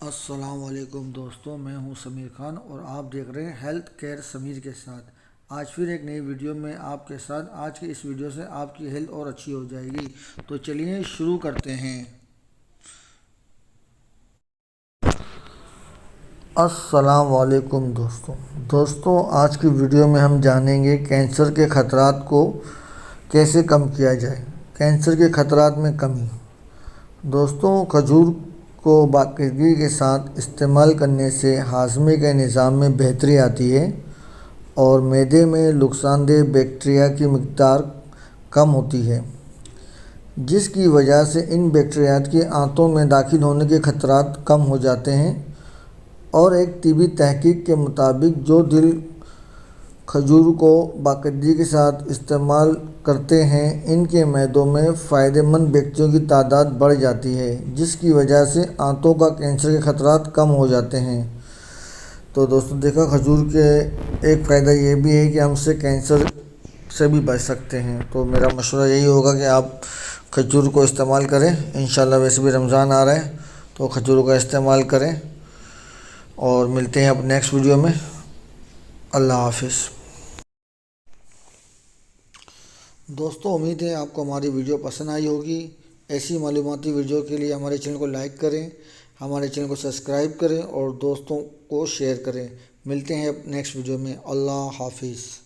السلام علیکم دوستوں، میں ہوں سمیر خان اور آپ دیکھ رہے ہیں ہیلتھ کیئر سمیر کے ساتھ۔ آج پھر ایک نئی ویڈیو میں آپ کے ساتھ۔ آج کی اس ویڈیو سے آپ کی ہیلتھ اور اچھی ہو جائے گی، تو چلیے شروع کرتے ہیں۔ السلام علیکم دوستوں، آج کی ویڈیو میں ہم جانیں گے کینسر کے خطرات کو کیسے کم کیا جائے۔ کینسر کے خطرات میں کمی۔ دوستوں، کھجور کو باقاعدگی کے ساتھ استعمال کرنے سے ہاضمے کے نظام میں بہتری آتی ہے اور معدے میں نقصان دہ بیکٹیریا کی مقدار کم ہوتی ہے، جس کی وجہ سے ان بیکٹیریات کے آنتوں میں داخل ہونے کے خطرات کم ہو جاتے ہیں۔ اور ایک طبی تحقیق کے مطابق جو دل کھجور کو باقاعدگی کے ساتھ استعمال کرتے ہیں، ان کے معدوں میں فائدہ مند بیکٹیریوں کی تعداد بڑھ جاتی ہے، جس کی وجہ سے آنتوں کا کینسر کے خطرات کم ہو جاتے ہیں۔ تو دوستوں، دیکھا کھجور کے ایک فائدہ یہ بھی ہے کہ ہم سے کینسر سے بھی بچ سکتے ہیں۔ تو میرا مشورہ یہی ہوگا کہ آپ کھجور کو استعمال کریں۔ انشاءاللہ ویسے بھی رمضان آ رہا ہے تو کھجور کا استعمال کریں، اور ملتے ہیں اب نیکسٹ ویڈیو میں۔ اللہ حافظ۔ دوستوں، امید ہے آپ کو ہماری ویڈیو پسند آئی ہوگی۔ ایسی معلوماتی ویڈیو کے لیے ہمارے چینل کو لائک کریں، ہمارے چینل کو سبسکرائب کریں اور دوستوں کو شیئر کریں۔ ملتے ہیں اب نیکسٹ ویڈیو میں۔ اللہ حافظ۔